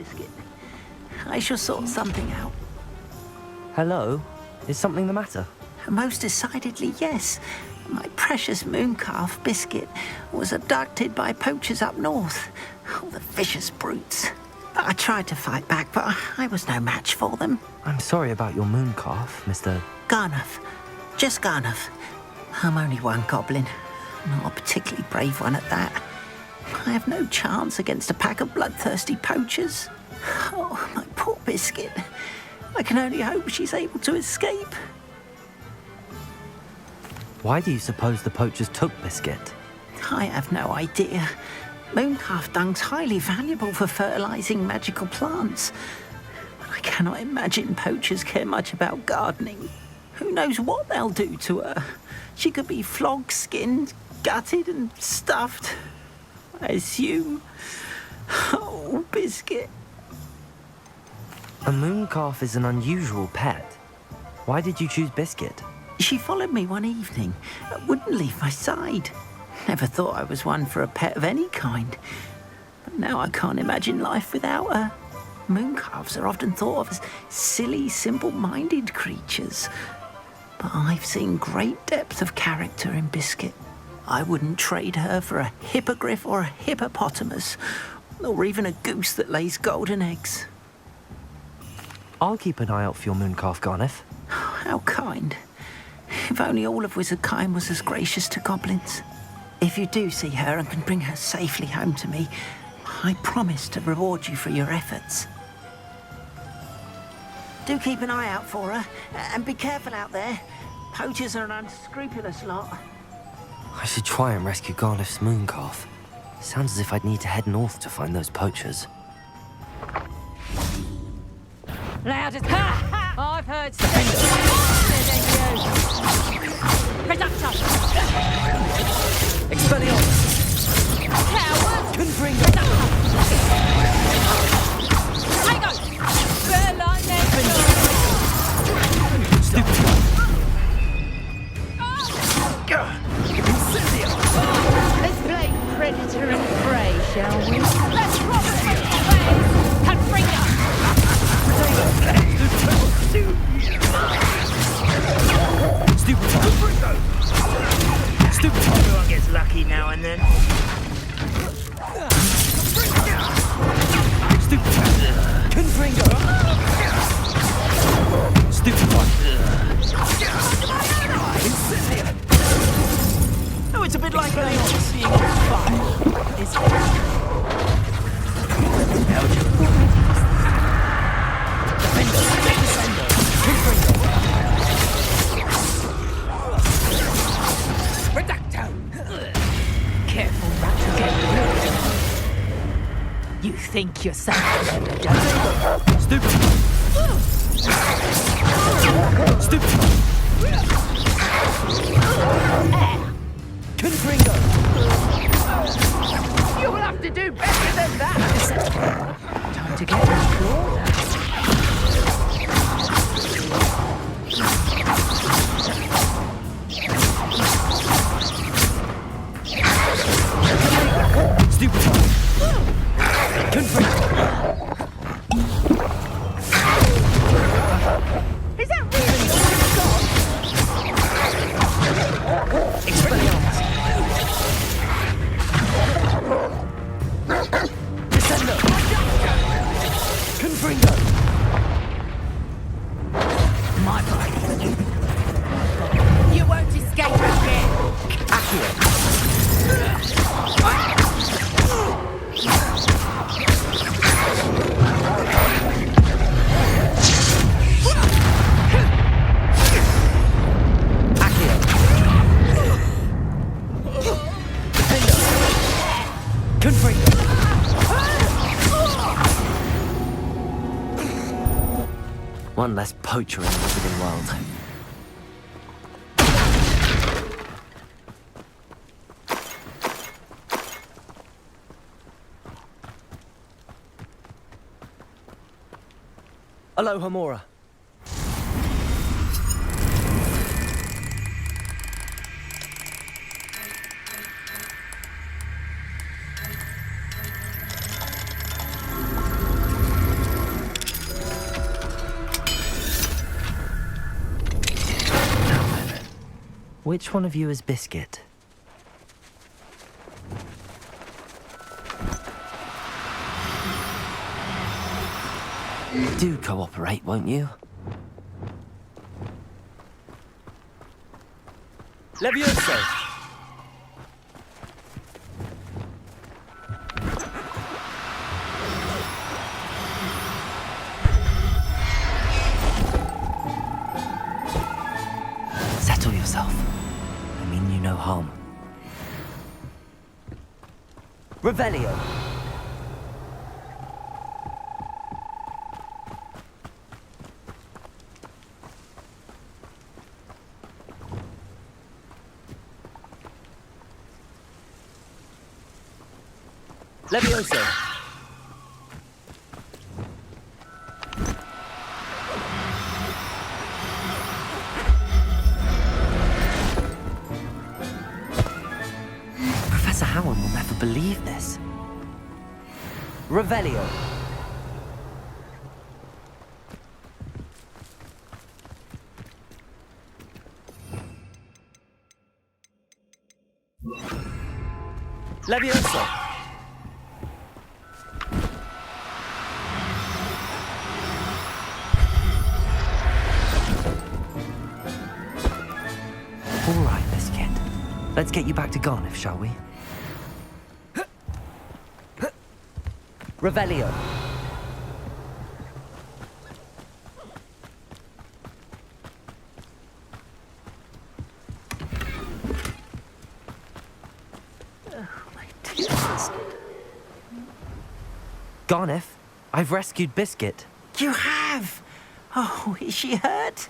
Biscuit. I shall sort something out. Hello? Is something the matter? Most decidedly, yes. My precious moon calf, Biscuit, was abducted by poachers up north. Oh, the vicious brutes. I tried to fight back, but I was no match for them. I'm sorry about your moon calf, Mr. Garnuff. Just Garnuff. I'm only one goblin. Not a particularly brave one at that. I have no chance against a pack of bloodthirsty poachers. Oh, my poor Biscuit. I can only hope she's able to escape. Why do you suppose the poachers took Biscuit? I have no idea. Mooncalf dung's highly valuable for fertilizing magical plants. But I cannot imagine poachers care much about gardening. Who knows what they'll do to her? She could be flogged, skinned, gutted and stuffed. I assume. Oh, Biscuit. A moon calf is an unusual pet. Why did you choose Biscuit? She followed me one evening, wouldn't leave my side. Never thought I was one for a pet of any kind. But now I can't imagine life without her. Mooncalves are often thought of as silly, simple-minded creatures. But I've seen great depth of character in Biscuit. I wouldn't trade her for a hippogriff or a hippopotamus, or even a goose that lays golden eggs. I'll keep an eye out for your moon calf, Garniff. How kind. If only all of Wizardkind was as gracious to goblins. If you do see her and can bring her safely home to me, I promise to reward you for your efforts. Do keep an eye out for her, and be careful out there. Poachers are an unscrupulous lot. I should try and rescue Garniff's moon calf. Sounds as if I'd need to head north to find those poachers. Loudest ha! I've heard sense than you. Reduction! Expelliarmus! Coward! Confringo! Hang on! Berline Stupid! Let's play predator and prey, shall we? Let's rob it! Confringo! Stupid! Stupid! Everyone gets lucky now and then. Stupid! Confringo! Stupid! Oh, it's a bit like going to seeing on fire, isn't it? Belgium. Careful, Rattragate. You think you're something, don't you? Stupid! Stupid! Confringo! You'll have to do better than that. Time to get that claw down. Stupid! Confringo! Is that really all you've got? Expelliarmus! Descendo! Confringo! My brain. You won't escape again. Accio! One less poacher in the wizarding world. Aloha, Mora. Which one of you is Biscuit? Do cooperate, won't you? Levioso! Settle yourself. I mean you no harm. Revelio! Levioso! Professor Howard will never believe this. Revelio! Levioso! All right, Biscuit. Let's get you back to Garniff, shall we? Revelio. Garniff, I've rescued Biscuit. You have? Oh, is she hurt?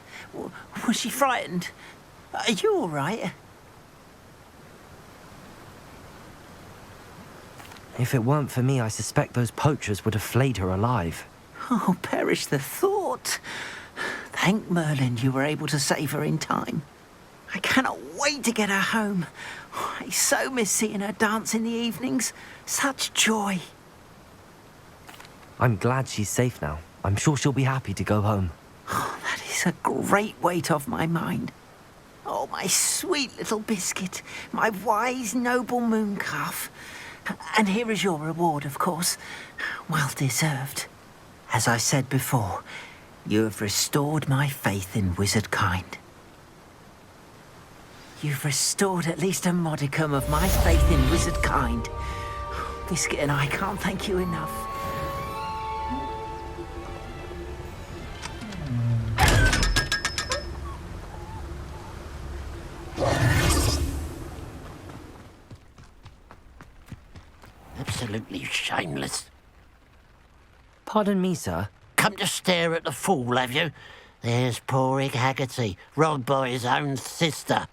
Was she frightened? Are you all right? If it weren't for me, I suspect those poachers would have flayed her alive. Oh, perish the thought. Thank Merlin you were able to save her in time. I cannot wait to get her home. I so miss seeing her dance in the evenings. Such joy. I'm glad she's safe now. I'm sure she'll be happy to go home. Oh, that is a great weight off my mind. Oh, my sweet little Biscuit, my wise, noble moon calf. And here is your reward, of course. Well deserved. As I said before, you have restored my faith in wizard kind. You've restored at least a modicum of my faith in wizard kind. Biscuit and I can't thank you enough. Absolutely shameless. Pardon me, sir. Come to stare at the fool, have you? There's poor Ig Haggerty, robbed by his own sister.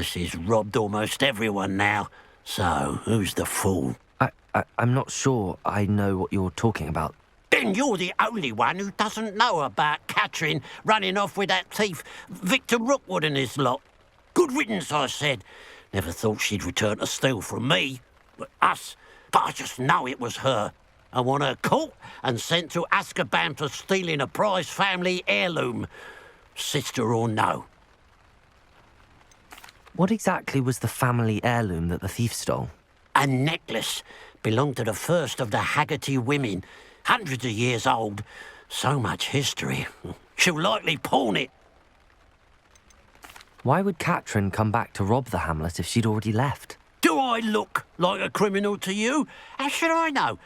She's robbed almost everyone now. So, who's the fool? I'm not sure I know what you're talking about. Then you're the only one who doesn't know about Catherine running off with that thief, Victor Rookwood and his lot. Good riddance, I said. Never thought she'd return to steal from me. Us. But I just know it was her. I want her caught and sent to Azkaban for stealing a prize family heirloom. Sister or no. What exactly was the family heirloom that the thief stole? A necklace. Belonged to the first of the Haggerty women. Hundreds of years old. So much history. She'll likely pawn it. Why would Catherine come back to rob the hamlet if she'd already left? Do I look like a criminal to you? How should I know?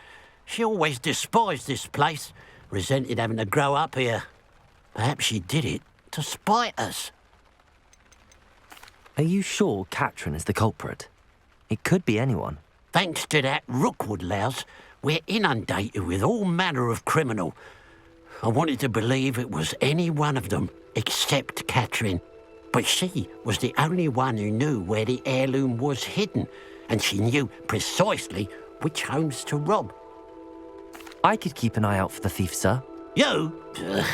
She always despised this place, resented having to grow up here. Perhaps she did it to spite us. Are you sure Catherine is the culprit? It could be anyone. Thanks to that Rookwood louse, we're inundated with all manner of criminal. I wanted to believe it was any one of them, except Catherine. But she was the only one who knew where the heirloom was hidden, and she knew precisely which homes to rob. I could keep an eye out for the thief, sir. You? Ugh.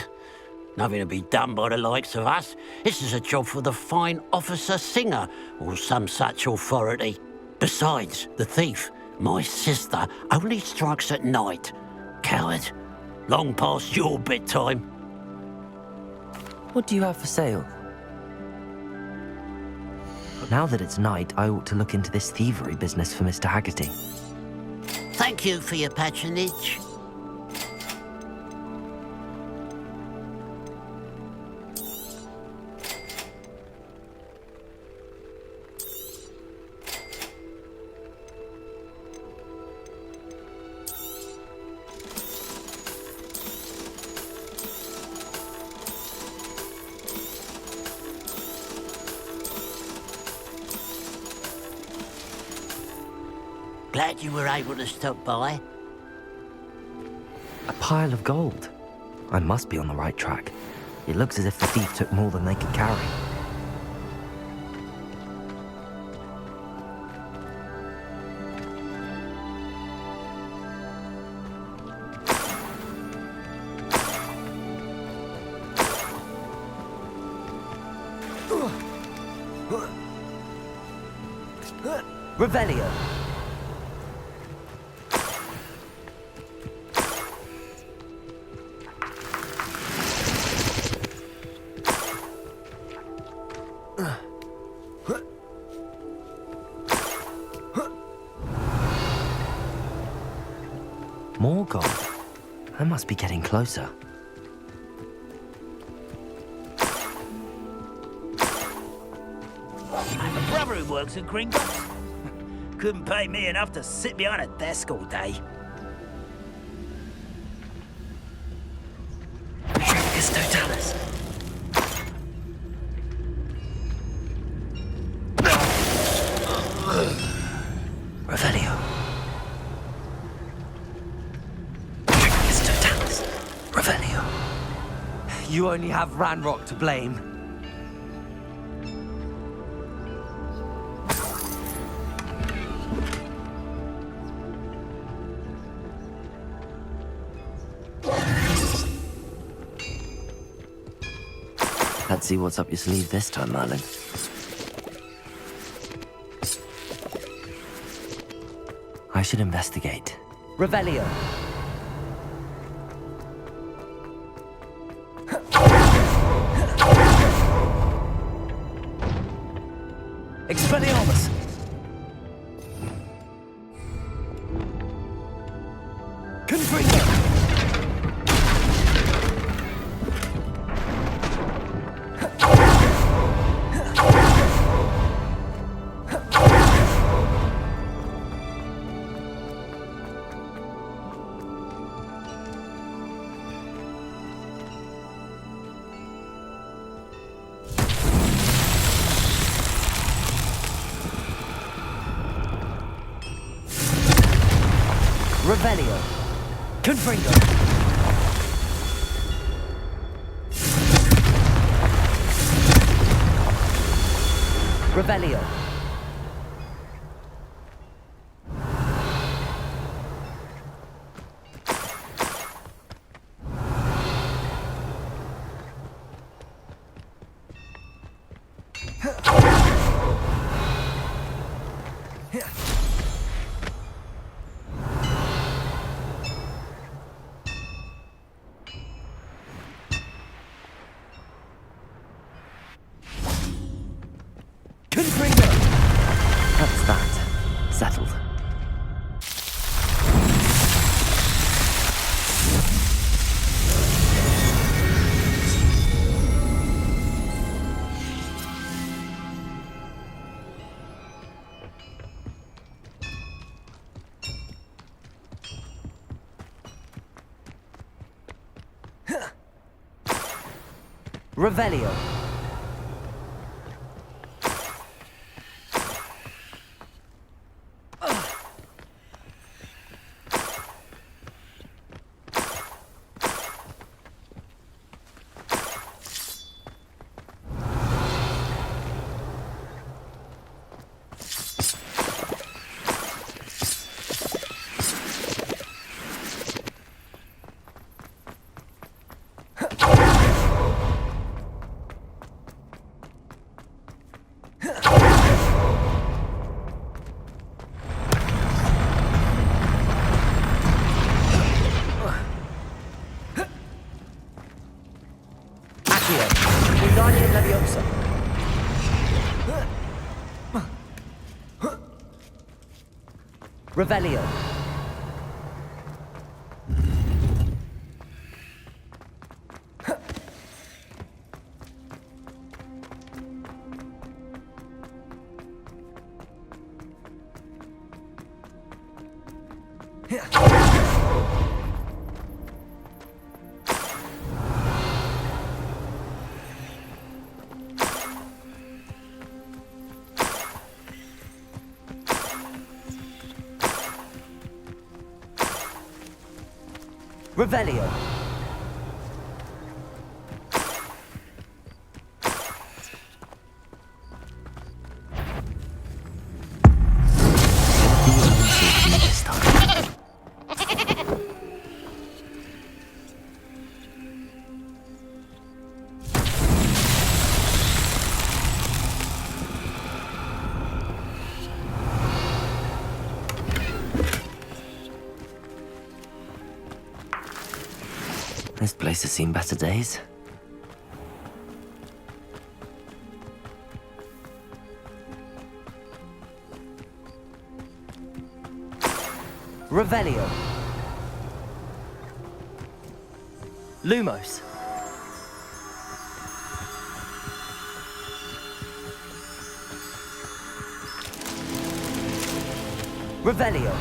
Nothing to be done by the likes of us. This is a job for the fine officer Singer, or some such authority. Besides, the thief, my sister, only strikes at night. Coward. Long past your bedtime. What do you have for sale? Now that it's night, I ought to look into this thievery business for Mr. Haggerty. Thank you for your patronage. Glad you were able to stop by. A pile of gold. I must be on the right track. It looks as if the thief took more than they could carry. Revelio. More gold. I must be getting closer. I have a brother who works at Gringotts. Couldn't pay me enough to sit behind a desk all day. Tricus totalis. Revelio. Tricus totalis. Revelio. You only have Ranrock to blame. Let's see what's up your sleeve this time, Merlin. I should investigate. Revelio. Expelliarmus. Confringo. Revelio. Confringo. Revelio. That's that. Settled. Revelio. Revelio. Revelio. This place has seen better days. Revelio. Lumos. Revelio.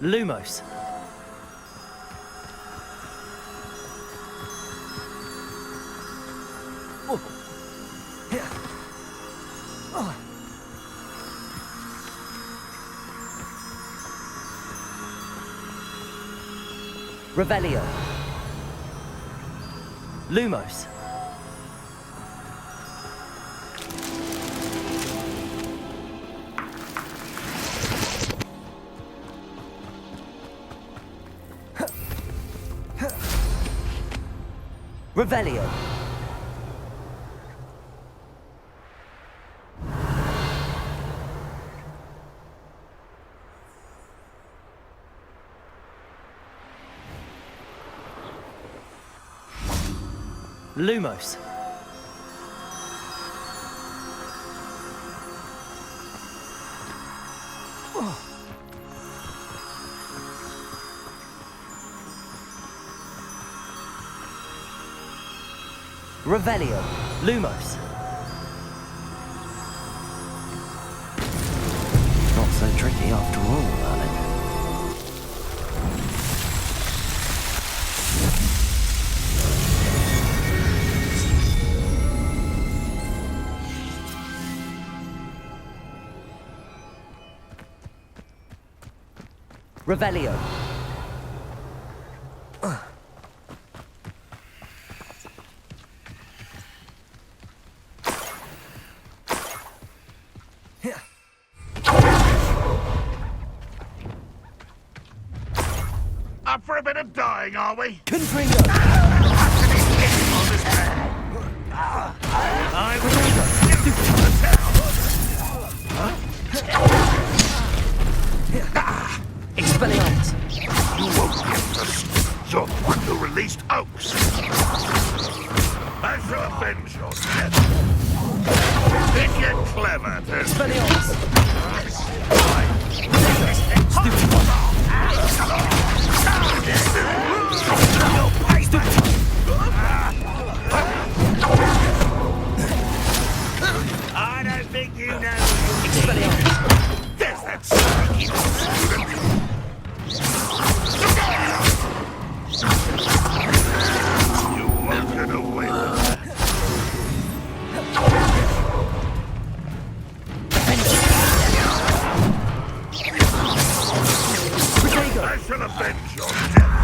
Lumos. Revelio. Lumos. Revelio. Lumos. Revelio. Lumos. Not so tricky after all, Alan. Revelio. Up for a bit of dying, are we? Confringo. I will give you the town. Expelliarmus. You won't get us. You're one who released Oaks. I shall avenge your death. Think you're clever, then. Expelliarmus. I don't think you know. Expelliarmus. There's that sneaky student. You won't get away with that. I shall avenge your death.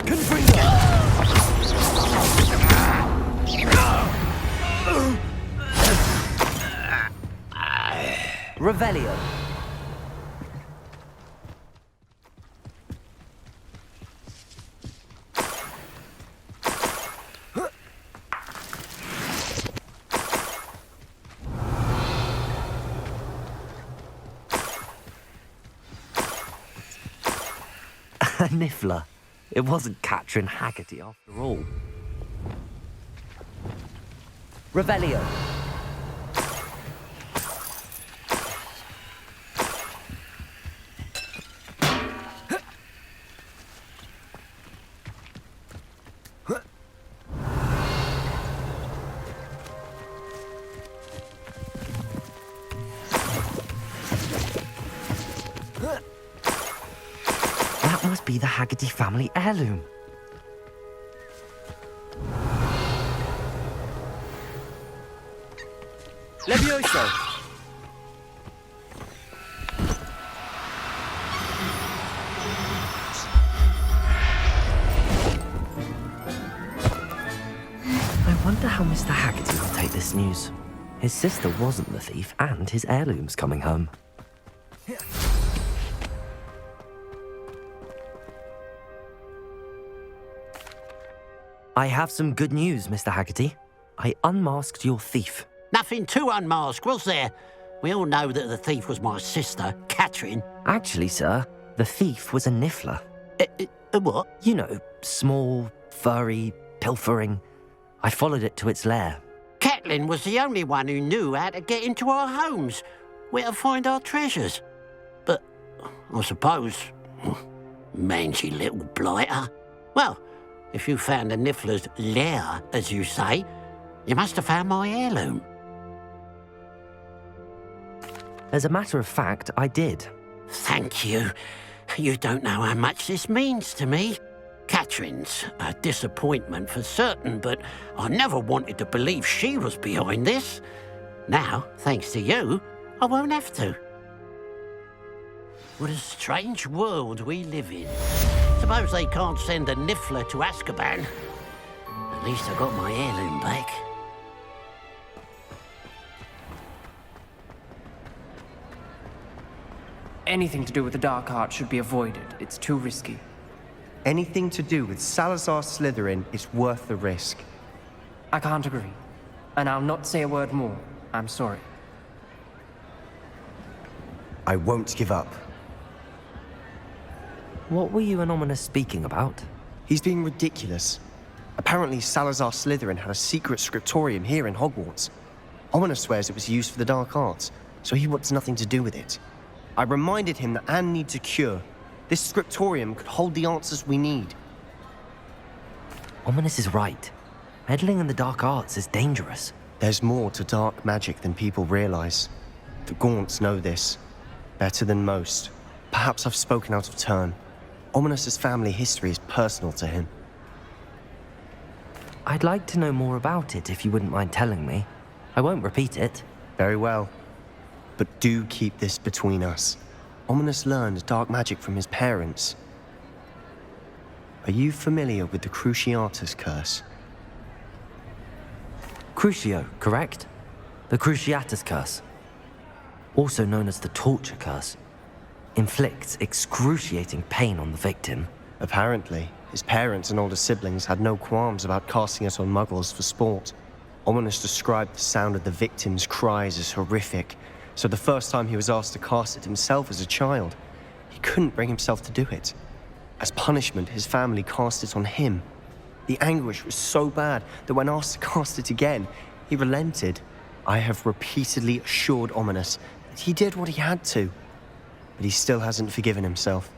Confringo. Revelio. A niffler. It wasn't Catherine Haggerty after all. Revelio. That must be the Haggerty family heirloom. Levioso! I wonder how Mr. Haggerty will take this news. His sister wasn't the thief, and his heirloom's coming home. I have some good news, Mr. Haggerty. I unmasked your thief. Nothing to unmask, was there? We all know that the thief was my sister, Catherine. Actually, sir, the thief was a niffler. What? You know, small, furry, pilfering. I followed it to its lair. Catelyn was the only one who knew how to get into our homes, where to find our treasures. But I suppose, mangy little blighter. Well, if you found the niffler's lair, as you say, you must have found my heirloom. As a matter of fact, I did. Thank you. You don't know how much this means to me. Catherine's a disappointment for certain, but I never wanted to believe she was behind this. Now, thanks to you, I won't have to. What a strange world we live in. Suppose they can't send a niffler to Azkaban. At least I got my heirloom back. Anything to do with the dark art should be avoided. It's too risky. Anything to do with Salazar Slytherin is worth the risk. I can't agree. And I'll not say a word more. I'm sorry. I won't give up. What were you and Ominous speaking about? He's being ridiculous. Apparently Salazar Slytherin had a secret scriptorium here in Hogwarts. Ominous swears it was used for the dark arts, so he wants nothing to do with it. I reminded him that Anne needs a cure. This scriptorium could hold the answers we need. Ominous is right. Meddling in the dark arts is dangerous. There's more to dark magic than people realize. The Gaunts know this. Better than most. Perhaps I've spoken out of turn. Ominous's family history is personal to him. I'd like to know more about it if you wouldn't mind telling me. I won't repeat it. Very well. But do keep this between us. Ominous learned dark magic from his parents. Are you familiar with the Cruciatus curse? Crucio, correct? The Cruciatus curse. Also known as the torture curse. Inflicts excruciating pain on the victim. Apparently, his parents and older siblings had no qualms about casting it on muggles for sport. Ominous described the sound of the victim's cries as horrific, so the first time he was asked to cast it himself as a child, he couldn't bring himself to do it. As punishment, his family cast it on him. The anguish was so bad that when asked to cast it again, he relented. I have repeatedly assured Ominous that he did what he had to, but he still hasn't forgiven himself.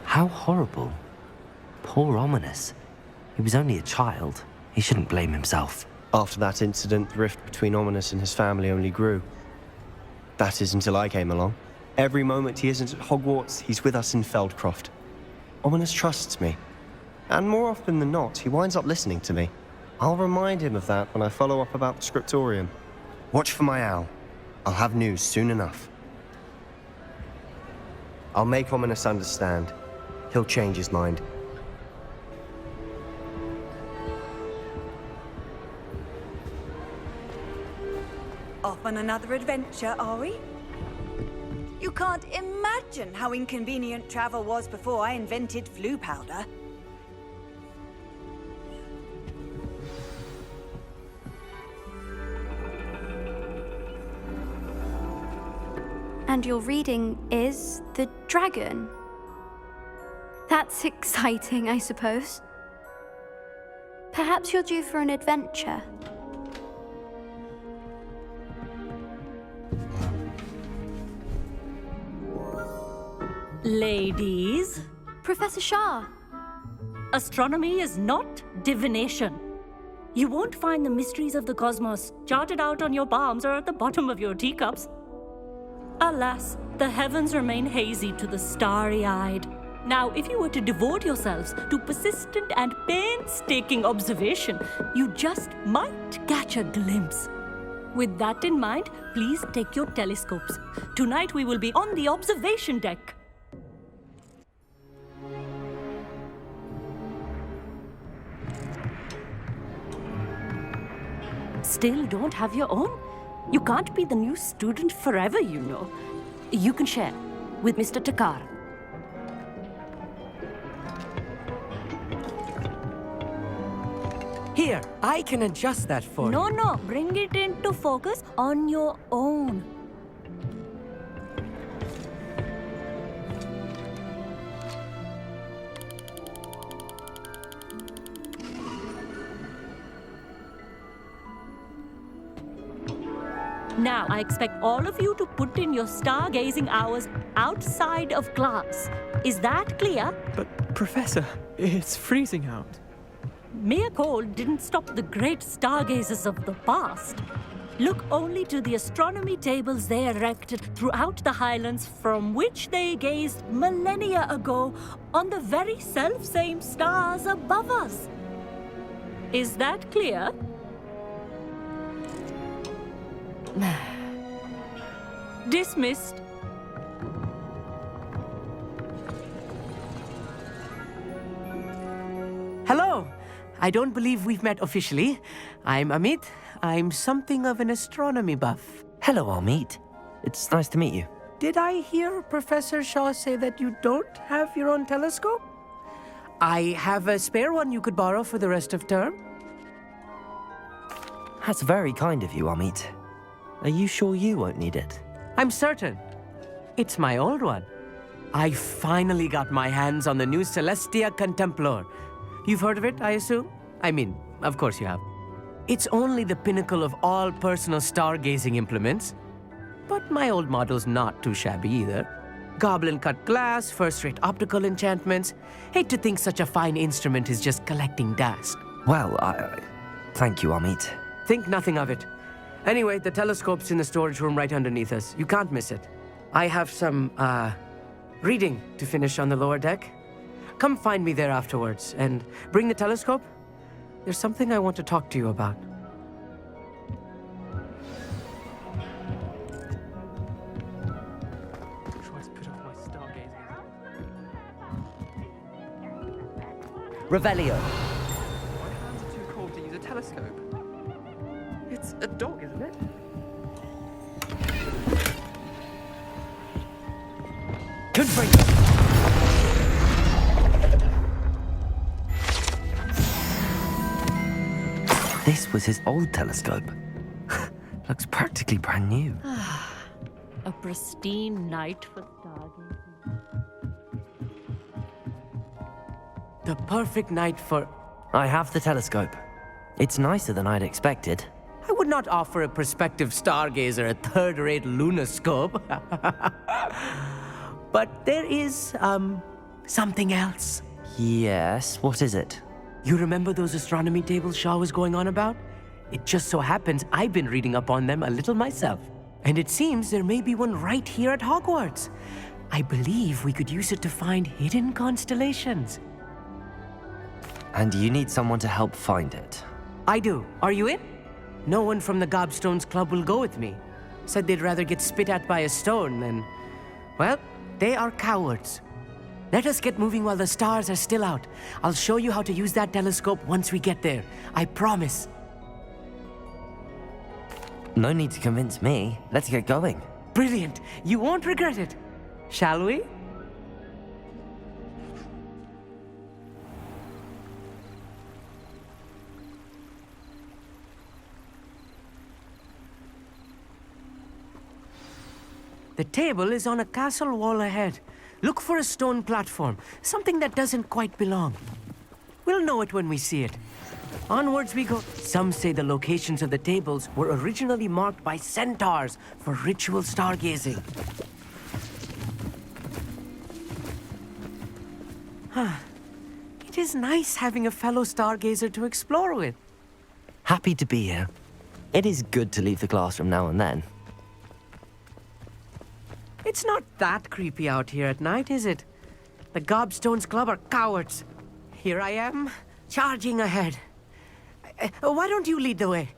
How horrible. Poor Ominous. He was only a child. He shouldn't blame himself. After that incident, the rift between Ominous and his family only grew. That is until I came along. Every moment he isn't at Hogwarts, he's with us in Feldcroft. Ominous trusts me. And more often than not, he winds up listening to me. I'll remind him of that when I follow up about the scriptorium. Watch for my owl. I'll have news soon enough. I'll make Ominous understand. He'll change his mind. Off on another adventure, are we? You can't imagine how inconvenient travel was before I invented flu powder. And your reading is the dragon. That's exciting, I suppose. Perhaps you're due for an adventure. Ladies, Professor Shah. astronomy is not divination. You won't find the mysteries of the cosmos charted out on your palms or at the bottom of your teacups. Alas, the heavens remain hazy to the starry-eyed. Now, if you were to devote yourselves to persistent and painstaking observation, you just might catch a glimpse. With that in mind, please take your telescopes. Tonight we will be on the observation deck. Still don't have your own? You can't be the new student forever, you know. You can share with Mr. Takar. Here, I can adjust that for you. No, bring it into focus on your own. Now, I expect all of you to put in your stargazing hours outside of class. Is that clear? But, Professor, it's freezing out. Mere cold didn't stop the great stargazers of the past. Look only to the astronomy tables they erected throughout the highlands from which they gazed millennia ago on the very self-same stars above us. Is that clear? Dismissed. Hello. I don't believe we've met officially. I'm Amit. I'm something of an astronomy buff. Hello, Amit. It's nice to meet you. Did I hear Professor Shaw say that you don't have your own telescope? I have a spare one you could borrow for the rest of term. That's very kind of you, Amit. Are you sure you won't need it? I'm certain. It's my old one. I finally got my hands on the new Celestia Contemplar. You've heard of it, I assume? I mean, of course you have. It's only the pinnacle of all personal stargazing implements. But my old model's not too shabby either. Goblin-cut glass, first-rate optical enchantments. Hate to think such a fine instrument is just collecting dust. Well, thank you, Amit. Think nothing of it. Anyway, the telescope's in the storage room right underneath us. You can't miss it. I have some, reading to finish on the lower deck. Come find me there afterwards, and bring the telescope. There's something I want to talk to you about. Try to put off my stargazing. Revelio. My hands are too cold to use a telescope. It's a dog, isn't it? Gunbreaker. This was his old telescope. Looks practically brand new. A pristine night for stargazing. The perfect night for... I have the telescope. It's nicer than I'd expected. I would not offer a prospective stargazer a third-rate lunoscope. But there is, something else. Yes, what is it? You remember those astronomy tables Shaw was going on about? It just so happens I've been reading up on them a little myself. And it seems there may be one right here at Hogwarts. I believe we could use it to find hidden constellations. And you need someone to help find it. I do. Are you in? No one from the Gobstones Club will go with me. Said they'd rather get spit at by a stone than... Well, they are cowards. Let us get moving while the stars are still out. I'll show you how to use that telescope once we get there. I promise. No need to convince me. Let's get going. Brilliant. You won't regret it. Shall we? The table is on a castle wall ahead. Look for a stone platform, something that doesn't quite belong. We'll know it when we see it. Onwards we go. Some say the locations of the tables were originally marked by centaurs for ritual stargazing. It is nice having a fellow stargazer to explore with. Happy to be here. It is good to leave the classroom now and then. It's not that creepy out here at night, is it? The Gobstones Club are cowards. Here I am, charging ahead. Why don't you lead the way?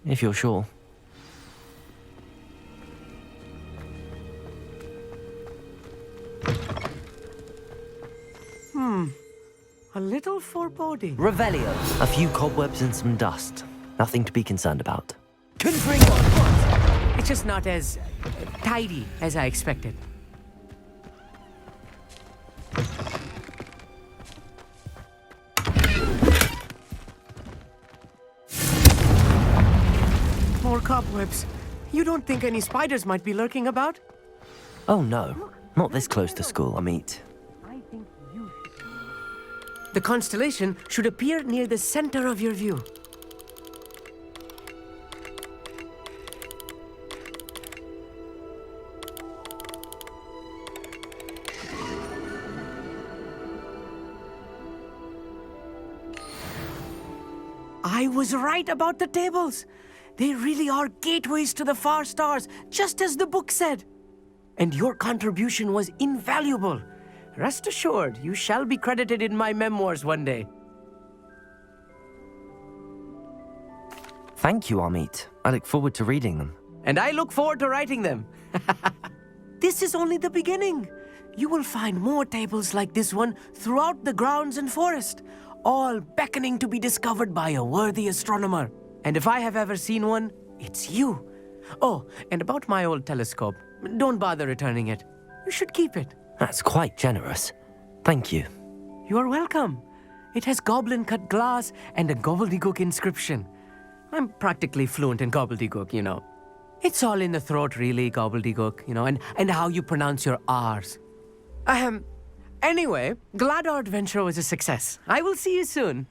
If you're sure. A little foreboding. Revelio. A few cobwebs and some dust. Nothing to be concerned about. It's just not as tidy as I expected. More cobwebs. You don't think any spiders might be lurking about? Oh no, not this close to school, Amit. The constellation should appear near the center of your view. I was right about the tables. They really are gateways to the far stars, just as the book said. And your contribution was invaluable. Rest assured, you shall be credited in my memoirs one day. Thank you, Amit. I look forward to reading them. And I look forward to writing them. This is only the beginning. You will find more tables like this one throughout the grounds and forest, all beckoning to be discovered by a worthy astronomer. And if I have ever seen one, it's you. Oh, and about my old telescope, don't bother returning it. You should keep it. That's quite generous. Thank you. You are welcome. It has goblin-cut glass and a gobbledygook inscription. I'm practically fluent in gobbledygook, you know. It's all in the throat, really, gobbledygook, you know, and how you pronounce your R's. Anyway, glad our adventure was a success. I will see you soon.